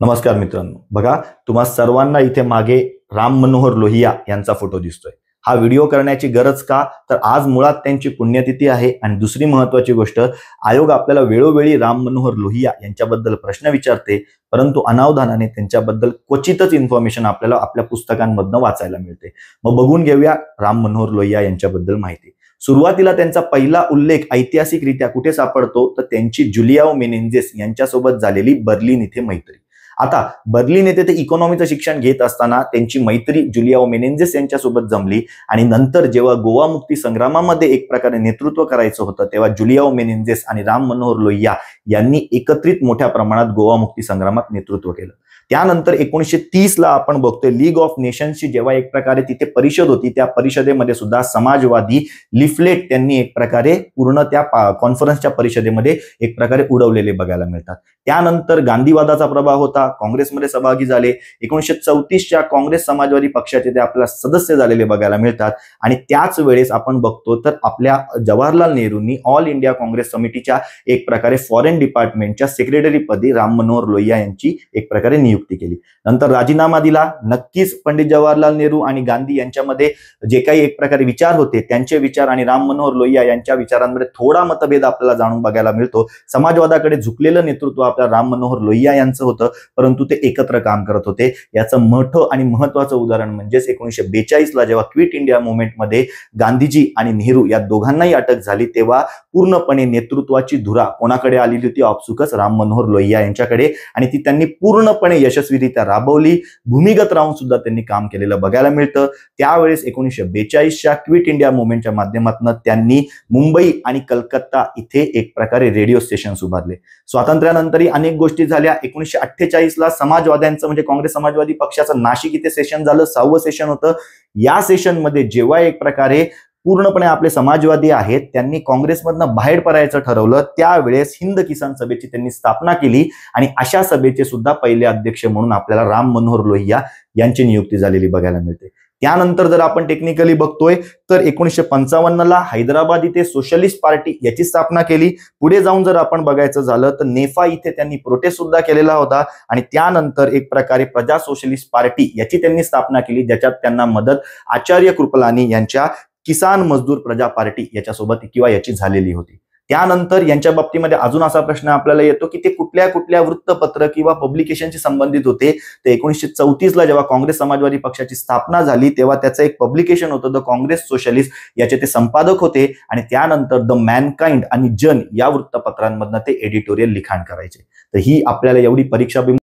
नमस्कार मित्रांनो, बघा तुम्हा सर्वांना इथे मागे राम मनोहर लोहिया यांचा फोटो दिसतोय। हा व्हिडिओ करण्याची गरज का, तर आज मुळात त्यांची पुण्यतिथी आहे आणि दुसरी महत्त्वाची गोष्ट, आयोग आपल्याला वेळोवेळी राम मनोहर लोहिया यांच्याबद्दल प्रश्न विचारते, परंतु अनावधानाने त्यांच्याबद्दल क्वचितच इन्फॉर्मेशन आपल्याला आपल्या पुस्तकांमधून वाचायला मिळते। मग बघून घेऊया राम मनोहर लोहिया यांच्याबद्दल माहिती। सुरुवातीला त्यांचा पहिला उल्लेख ऐतिहासिकरित्या कुठे सापडतो, तर त्यांची जुलियाओ मेनेंझेस यांच्यासोबत झालेली बर्लिन इथे मैत्री। आता बर्लिन येथे ते इकॉनॉमीचं शिक्षण घेत असताना त्यांची मैत्री जुलियाओ मेनेंझेस यांच्यासोबत जमली आणि नंतर जेव्हा गोवा मुक्ती संग्रामामध्ये एक प्रकारे नेतृत्व करायचं होतं, तेव्हा जुलियाओ मेनेंझेस आणि राम मनोहर लोहिया यांनी एकत्रित मोठ्या प्रमाणात गोवा मुक्ती संग्रामात नेतृत्व केलं। त्यानंतर 1930 ला आपण बघतोय लीग ऑफ नेशन्सची जेव्हा एक प्रकारे तिथे परिषद होती, त्या परिषदेमध्ये सुद्धा समाजवादी लिफलेट त्यांनी एक प्रकारे पूर्ण त्या कॉन्फरन्सच्या परिषदेमध्ये एक प्रकारे उडवलेले बघायला मिळतात। त्यानंतर गांधीवादाचा प्रभाव होता, काँग्रेसमध्ये सहभागी झाले। 1934च्या काँग्रेस समाजवादी पक्षाचे ते आपल्या सदस्य झालेले बघायला मिळतात आणि त्याच वेळेस आपण बघतो तर आपल्या जवाहरलाल नेहरूंनी ऑल इंडिया काँग्रेस समितीच्या एक प्रकारे फॉरेन डिपार्टमेंटच्या सेक्रेटरी पदी राम मनोहर लोहिया यांची एक प्रकारे नियुक्ती केली। नंतर राजीनामा दिला। नक्कीच पंडित जवाहरलाल नेहरू आणि गांधी यांच्यामध्ये जे काही एक प्रकारे विचार होते, त्यांचे विचार आणि राम मनोहर लोहिया यांच्या विचारांमध्ये थोडा मतभेद आपल्याला जाणून बघायला मिळतो। समाजवादाकडे झुकलेलं नेतृत्व आपल्या राम मनोहर लोहिया यांचं होतं, परंतु ते एकत्र काम करत होते। याचं मोठं आणि महत्त्वाचं उदाहरण म्हणजेच 1942 ला जेव्हा क्विट इंडिया मुवमेंटमध्ये गांधीजी आणि नेहरू या दोघांनाही अटक झाली, तेव्हा पूर्णपणे नेतृत्वाची धुरा कोणाकडे आलेली होती? ऑप्सुकस राम मनोहर लोहिया यांच्याकडे, आणि ती त्यांनी पूर्णपणे यशस्वीरित्या राबवली। भूमिगत राहून सुद्धा त्यांनी काम केलेलं बघायला मिळतं। त्यावेळेस 1942च्या क्विट इंडिया मुवमेंटच्या माध्यमातून त्यांनी मुंबई आणि कलकत्ता इथे एक प्रकारे रेडिओ स्टेशन्स उभारले। स्वातंत्र्यानंतरही अनेक गोष्टी झाल्या। 1948 ला समाजवाद्यांचं म्हणजे काँग्रेस समाजवादी पक्षाचं नाशिक इथे सेशन झालं, 6वं सेशन होतं। या सेशनमध्ये जेव्हा एक प्रकारे पूर्णपणे आपले समाजवादी आहेत त्यांनी काँग्रेसमधनं बाहेर पडायचं ठरवलं, त्यावेळेस हिंद किसान सभेची त्यांनी स्थापना केली आणि अशा सभेचे सुद्धा पहिले अध्यक्ष म्हणून आपल्याला राम मनोहर लोहिया यांची नियुक्ती झालेली बघायला मिळते। त्यानंतर जर आपण टेक्निकली बघतोय तर 1955 ला हैदराबाद इथे सोशलिस्ट पार्टी याची स्थापना केली। पुढे जाऊन जर आपण बघायचं झालं तर नेफा इथे त्यांनी प्रोटेस्ट सुद्धा केलेला होता आणि त्यानंतर एक प्रकारे प्रजा सोशलिस्ट पार्टी याची त्यांनी स्थापना केली, ज्याच्यात त्यांना मदत आचार्य कृपलानी यांच्या किसान मजदूर प्रजा पार्टी याच्यासोबत किंवा याची झालेली होती। त्यानंतर यांच्या बाबतीमध्ये अजून असा प्रश्न आपल्याला येतो की ते कुठल्या कुठल्या वृत्तपत्र किंवा पब्लिकेशनशी संबंधित होते। ते 1934 ला जेव्हा काँग्रेस समाजवादी पक्षाची स्थापना झाली, तेव्हा त्याचं एक पब्लिकेशन होतं द काँग्रेस सोशलिस्ट, याचे ते संपादक होते आणि त्यानंतर द मॅनकाइंड आणि जन या वृत्तपत्रांमधनं ते एडिटोरियल लिखाण करायचे। तर ही आपल्याला एवढी परीक्षा